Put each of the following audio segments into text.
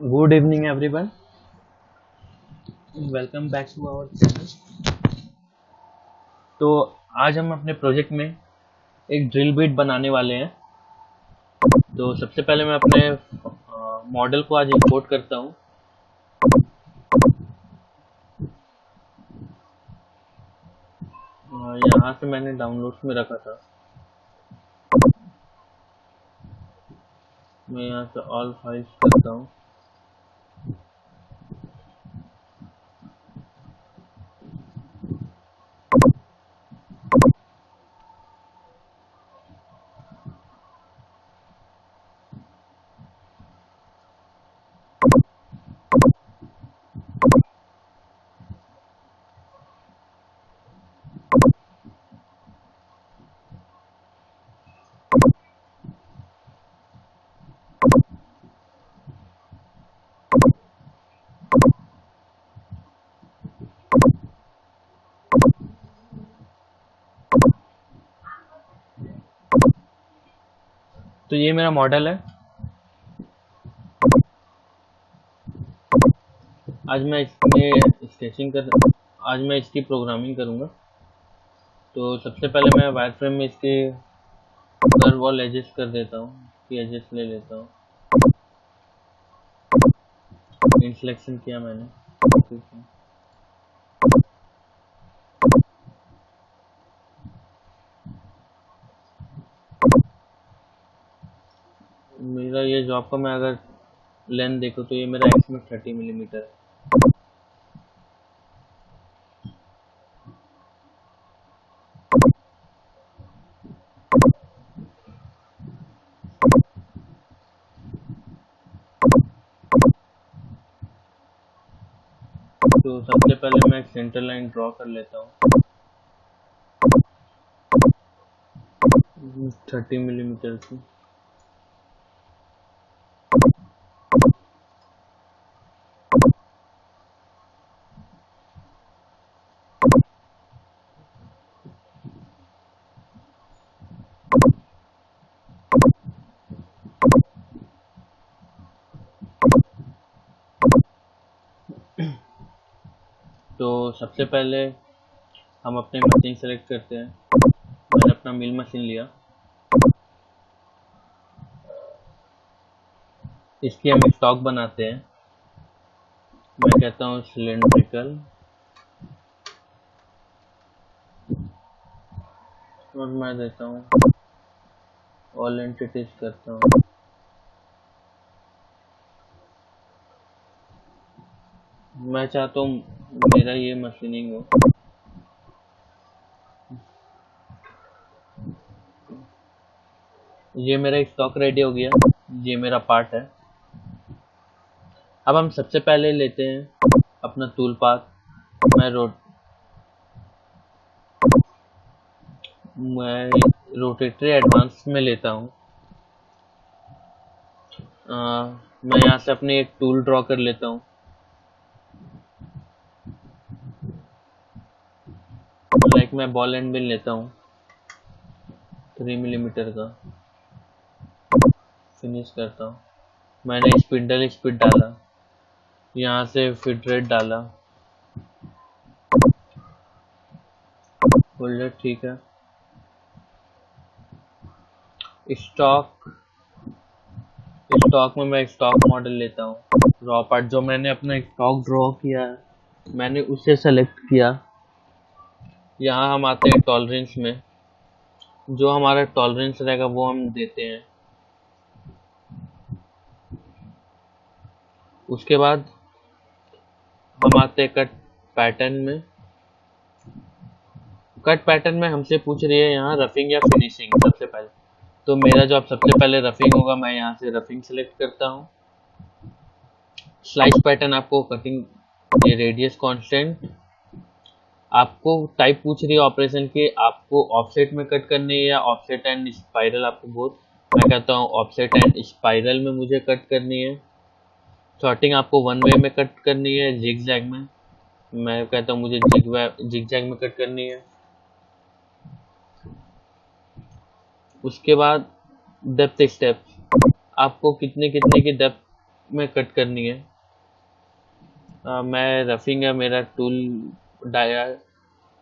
Good evening everyone, welcome back to our channel. तो आज हम अपने प्रोजेक्ट में एक ड्रिल बिट बनाने वाले हैं। तो सबसे पहले मैं अपने मॉडल को आज इंपोर्ट करता हूँ। यहाँ से मैंने डाउनलोड्स में रखा था, मैं यहाँ से ऑल फाइल्स करता हूँ। तो ये मेरा मॉडल है। आज मैं इसकी प्रोग्रामिंग करूँगा। तो सबसे पहले मैं वायर फ्रेम में इसके कर्व वॉल एजेस कर देता हूँ, एजेस ले लेता हूँ। इन सिलेक्शन किया मैंने। मेरा ये जॉब का मैं अगर लेंथ देखो तो ये मेरा एक्स में 30 मिलीमीटर है। तो सबसे पहले मैं एक सेंटर लाइन ड्रॉ कर लेता हूँ 30 मिलीमीटर की। तो सबसे पहले हम अपने मशीन सेलेक्ट करते हैं। मैंने अपना मिल मशीन लिया, इसकी हम स्टॉक बनाते हैं। मैं कहता हूँ सिलेंड्रिकल, और मैं देता हूँ ऑल एंटिटीज करता हूँ। मैं चाहता हूँ मेरा ये मशीनिंग हो। ये मेरा स्टॉक रेडी हो गया, ये मेरा पार्ट है। अब हम सबसे पहले लेते हैं अपना टूल पाथ। मैं रोटेटरी एडवांस में लेता हूँ। मैं यहाँ से अपनी एक टूल ड्रॉ कर लेता हूँ। लाइक मैं बॉल एंड मिल लेता हूँ 3 मिलीमीटर का, फिनिश करता हूँ। मैंने स्पीड डाला, यहाँ से फिट रेट डाला, होल्डर ठीक है। स्टॉक में मैं स्टॉक मॉडल लेता हूँ। रॉ पार्ट जो मैंने अपना स्टॉक ड्रॉ किया है, मैंने उसे सेलेक्ट किया। यहाँ हम आते हैं टॉलरेंस में, जो हमारा टॉलरेंस रहेगा वो हम देते हैं। उसके बाद हम आते हैं कट पैटर्न में। कट पैटर्न में हमसे पूछ रही है यहाँ रफिंग या फिनिशिंग सबसे पहले। तो मेरा जॉब सबसे पहले रफिंग होगा, मैं यहाँ से रफिंग सेलेक्ट करता हूँ। स्लाइस पैटर्न आपको कटिंग, ये रेडियस कांस्टेंट। आपको टाइप पूछ रही है ऑपरेशन के, आपको ऑफसेट में कट करनी है या ऑफसेट एंड स्पाइरल, आपको बोथ। मैं कहता हूँ ऑफसेट एंड स्पाइरल में मुझे कट करनी है। सॉर्टिंग आपको वन वे में कट करनी है, जिग जैग में। मैं कहता हूँ मुझे जिग जैग में कट करनी है। उसके बाद डेप्थ स्टेप, आपको कितने कितने की डेप्थ में कट करनी है। मैं रफिंग है मेरा टूल डाया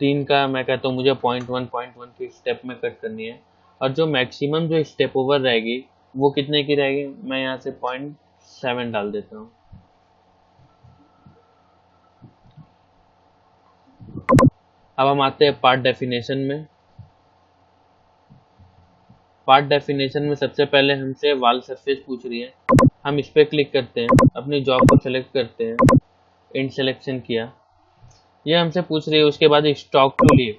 3 का, मैं कहता हूँ मुझे 0.1 के स्टेप में कट करनी है। और जो मैक्सिमम जो स्टेप ओवर रहेगी वो कितने की रहेगी, मैं यहाँ से 0.7 डाल देता हूँ। अब हम आते हैं पार्ट डेफिनेशन में। पार्ट डेफिनेशन में सबसे पहले हमसे वॉल सरफेस पूछ रही है, हम इस पर क्लिक करते हैं, अपनी जॉब को सेलेक्ट करते हैं, इंड सिलेक्शन किया, ये हमसे पूछ रही है। उसके बाद स्टॉक टू लीव,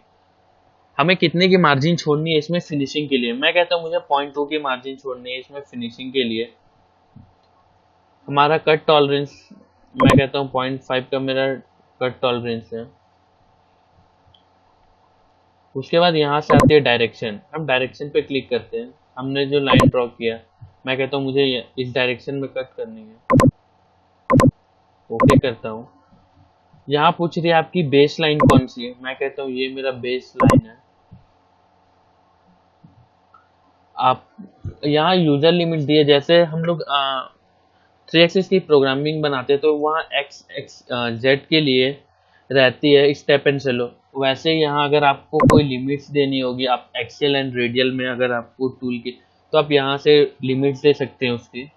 हमें कितने की मार्जिन छोड़नी है इसमें फिनिशिंग के लिए। मैं कहता हूँ मुझे 0.2 की मार्जिन छोड़नी है इसमें फिनिशिंग के लिए। हमारा कट टॉलरेंस, मैं कहता हूँ 0.5 का मेरा कट टॉलरेंस है। उसके बाद यहाँ से आती है डायरेक्शन, हम डायरेक्शन पे क्लिक करते हैं, हमने जो लाइन ड्रॉ किया मैं कहता हूँ मुझे इस डायरेक्शन में कट करनी है, ओके करता हूँ। यहाँ पूछ रही है आपकी बेस लाइन कौन सी है, मैं कहता हूँ ये मेरा बेस लाइन है। आप यहाँ यूजर लिमिट दिए, जैसे हम लोग 3 एक्सिस की प्रोग्रामिंग बनाते हैं तो वहाँ जेड के लिए रहती है स्टेप एंड स्लो, वैसे यहाँ अगर आपको कोई लिमिट्स देनी होगी, आप एक्सेल एंड रेडियल में अगर आपको टूल की, तो आप यहाँ से लिमिट्स दे सकते हैं उसकी।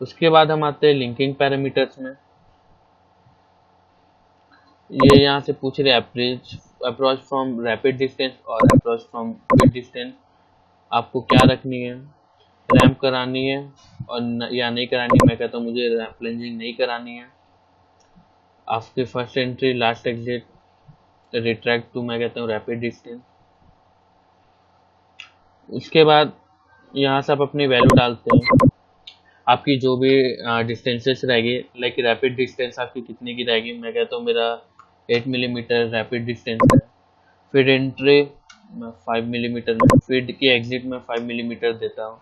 उसके बाद हम आते हैं लिंकिंग पैरामीटर्स में। ये यहाँ से पूछ रहे अप्रोच फ्रॉम रैपिड डिस्टेंस और अप्रोच फ्रॉम क्विक डिस्टेंस, आपको क्या रखनी है, रैम्प करानी है और या नहीं करानी। मैं कहता हूँ मुझे रैम्प प्लंजिंग नहीं करानी है। आपके first entry last exit retract to, मैं कहता हूँ रैपिड डिस्टेंस। उसके बाद यहाँ से आप अपनी वैल्यू डालते हैं, आपकी जो भी डिस्टेंसेस रहेगी, लाइक रैपिड डिस्टेंस आपकी कितने की रहेगी, मैं कहता हूँ मेरा 8 मिलीमीटर रैपिड डिस्टेंस है। फिर एंट्री मैं 5 मिलीमीटर में, फीड की एग्जिट में 5 मिलीमीटर देता हूँ।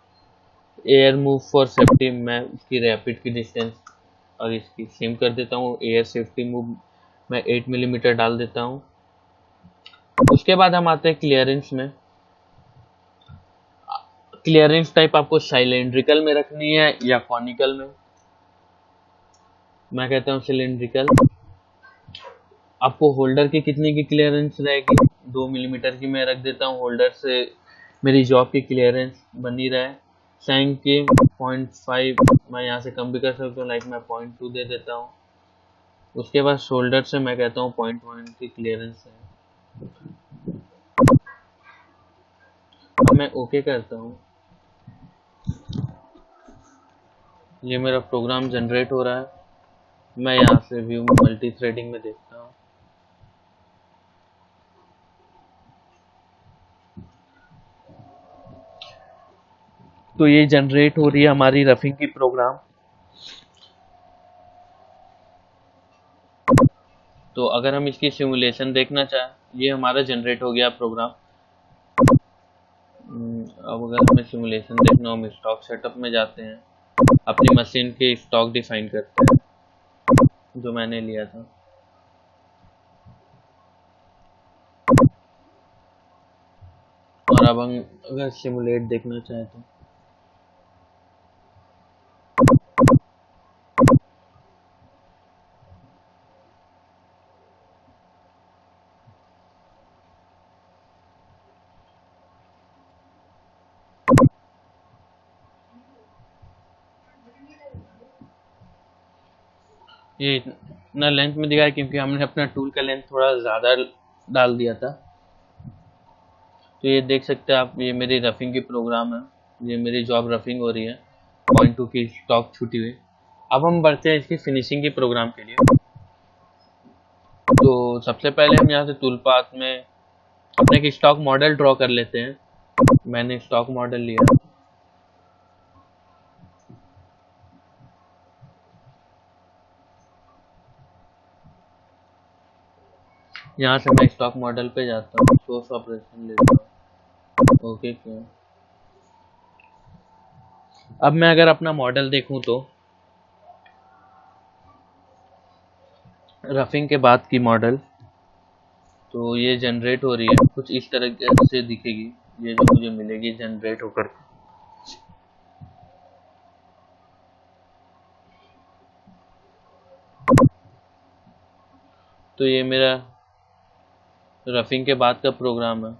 एयर मूव फॉर सेफ्टी, मैं उसकी रैपिड की डिस्टेंस और इसकी सेम कर देता हूँ। एयर सेफ्टी मूव मैं 8 मिलीमीटर डाल देता हूँ। उसके बाद हम आते हैं क्लियरेंस में। क्लियरेंस टाइप आपको सिलेंड्रिकल में रखनी है या कॉनिकल में, मैं कहता हूँ सिलेंड्रिकल। आपको होल्डर की कितने की क्लियरेंस रहेगी, 2 मिलीमीटर की मैं रख देता हूँ, होल्डर से मेरी जॉब की क्लियरेंस बनी रहे। सैंक की 0.5 मैं यहाँ से कम भी कर सकता हूँ, लाइक मैं 0.2 दे देता हूँ। उसके बाद शोल्डर से मैं कहता हूँ 0.1 की क्लियरेंस है, मैं ओके करता हूँ। ये मेरा प्रोग्राम जनरेट हो रहा है, मैं यहाँ से व्यू में मल्टी थ्रेडिंग में देखता हूँ। तो ये जनरेट हो रही है हमारी रफिंग की प्रोग्राम। तो अगर हम इसकी सिमुलेशन देखना चाहें, ये हमारा जनरेट हो गया प्रोग्राम। अब अगर हमें सिमुलेशन देखना हो, हम स्टॉक सेटअप में जाते हैं, अपनी मशीन के स्टॉक डिफाइन करते हैं जो मैंने लिया था। और अब हम अगर सिमुलेट देखना चाहें तो ये इतना लेंथ में दिखा है क्योंकि हमने अपना टूल का लेंथ थोड़ा ज़्यादा डाल दिया था। तो ये देख सकते हैं आप, ये मेरी रफिंग की प्रोग्राम है, ये मेरी जॉब रफिंग हो रही है, 0.2 की स्टॉक छूटी हुई। अब हम बढ़ते हैं इसकी फिनिशिंग की प्रोग्राम के लिए। तो सबसे पहले हम यहाँ से टूल पाथ में अपने एक स्टॉक मॉडल ड्रॉ कर लेते हैं। मैंने स्टॉक मॉडल लिया, यहाँ से मैं स्टॉक मॉडल पे जाता हूँ, सोर्स ऑपरेशन लेता हूँ, ओके क्यों। अब मैं अगर अपना मॉडल देखूं तो रफिंग के बाद की मॉडल, तो ये जनरेट हो रही है, कुछ इस तरह से दिखेगी, ये जो मुझे मिलेगी जनरेट होकर। तो ये मेरा रफिंग के बाद का प्रोग्राम है।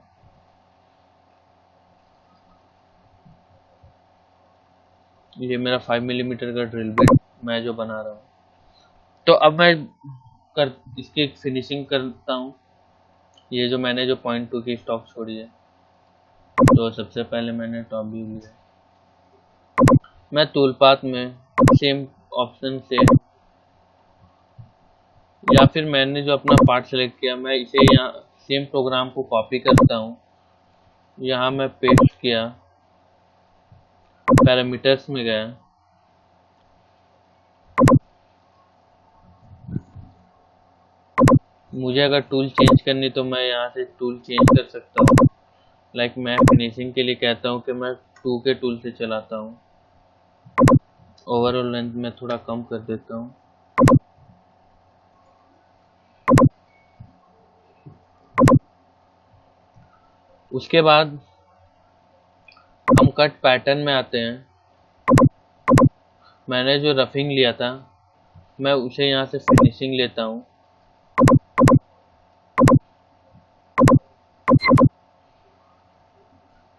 ये मेरा 5 मिलीमीटर का ड्रिल बिट मैं जो बना रहा हूँ। तो अब मैं इसकी फिनिशिंग करता हूँ। ये जो मैंने जो 0.2 की स्टॉक छोड़ी है, तो सबसे पहले मैंने टॉप व्यू लिया। मैं टूल पाथ में सेम ऑप्शन से, या फिर मैंने जो अपना पार्ट सेलेक्ट किया, मैं इसे यहाँ सेम प्रोग्राम को कॉपी करता हूँ। यहाँ मैं पेस्ट किया, पैरामीटर्स में गया, मुझे अगर टूल चेंज करनी तो मैं यहाँ से टूल चेंज कर सकता हूँ। लाइक मैं फिनिशिंग के लिए कहता हूँ कि मैं 2 के टूल से चलाता हूँ। ओवरऑल लेंथ में थोड़ा कम कर देता हूँ। उसके बाद हम कट पैटर्न में आते हैं। मैंने जो रफिंग लिया था, मैं उसे यहाँ से फिनिशिंग लेता हूँ।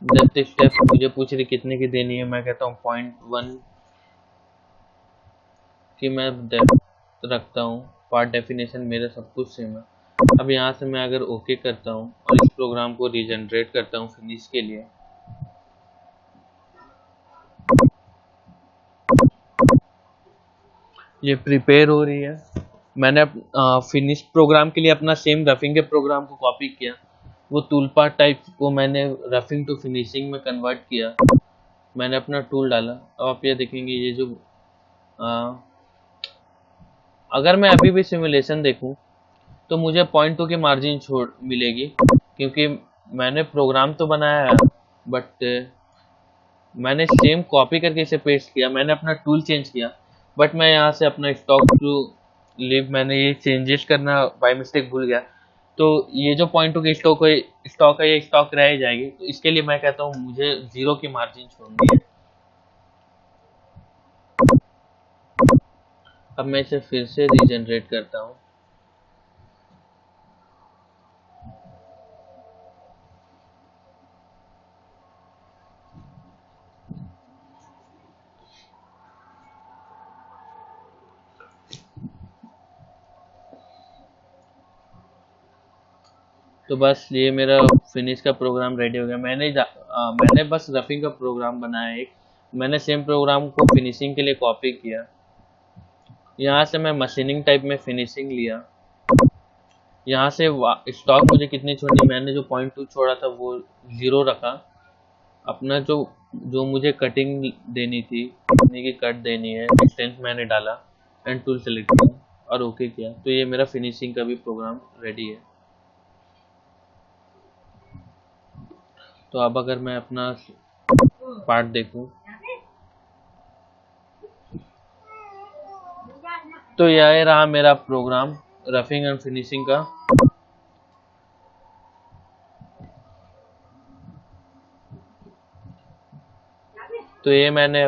डेप्थ स्टेप मुझे पूछ रही कितने की देनी है, मैं कहता हूँ 0.1 की मैं डेप्थ रखता हूँ। पार्ट डेफिनेशन मेरा सब कुछ सेम है। अब यहाँ से मैं अगर ओके करता हूँ और इस प्रोग्राम को रीजनरेट करता हूँ फिनिश के लिए, ये प्रिपेयर हो रही है। मैंने फिनिश प्रोग्राम के लिए अपना सेम रफिंग के प्रोग्राम को कॉपी किया, वो टूल पार्ट टाइप को मैंने रफिंग टू फिनिशिंग में कन्वर्ट किया। मैंने अपना टूल डाला। अब आप ये देखेंगे, ये जो अगर मैं अभी भी सिमुलेशन देखूं तो मुझे 0.2 की मार्जिन छोड़ मिलेगी, क्योंकि मैंने प्रोग्राम तो बनाया है बट मैंने सेम कॉपी करके इसे पेस्ट किया। मैंने अपना टूल चेंज किया, बट मैं यहाँ से अपना स्टॉक टू लिव, मैंने ये चेंजेस करना बाय मिस्टेक भूल गया। तो ये जो 0.2 की स्टॉक है ये स्टॉक रह जाएगी। तो इसके लिए मैं कहता हूँ मुझे 0 की मार्जिन छोड़नी है। अब मैं इसे फिर से रीजनरेट करता हूँ। तो बस ये मेरा फिनिश का प्रोग्राम रेडी हो गया। मैंने बस रफिंग का प्रोग्राम बनाया एक। मैंने सेम प्रोग्राम को फिनिशिंग के लिए कॉपी किया। यहाँ से मैं मशीनिंग टाइप में फिनिशिंग लिया। यहाँ से स्टॉक मुझे कितनी छोड़नी, मैंने जो 0.2 छोड़ा था वो 0 रखा। अपना जो जो मुझे कटिंग देनी थी, कितने की कट देनी है, डिस्टेंस मैंने डाला एंड टूल सेलेक्ट किया और ओके किया। तो ये मेरा फिनिशिंग का भी प्रोग्राम रेडी है। तो अब अगर मैं अपना पार्ट देखूं तो यह रहा मेरा प्रोग्राम रफिंग एंड फिनिशिंग का। तो ये मैंने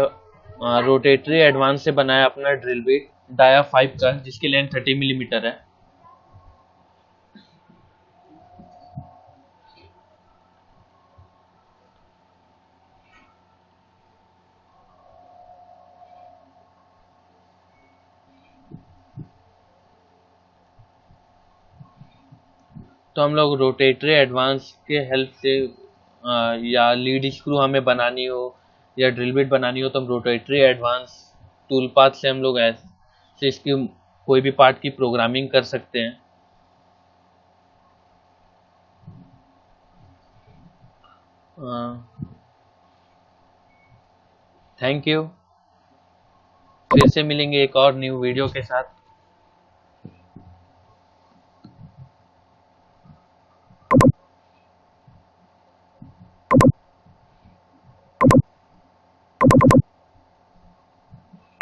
रोटेटरी एडवांस से बनाया अपना ड्रिल बिट डाया 5 का, जिसकी लेंथ 30 मिलीमीटर है। तो हम लोग रोटेटरी एडवांस के हेल्प से या लीड स्क्रू हमें बनानी हो या ड्रिल बिट बनानी हो, तो हम रोटेटरी एडवांस टूल पाथ से हम लोग ऐसे इसकी कोई भी पार्ट की प्रोग्रामिंग कर सकते हैं। Thank you. फिर से मिलेंगे एक और न्यू वीडियो के साथ।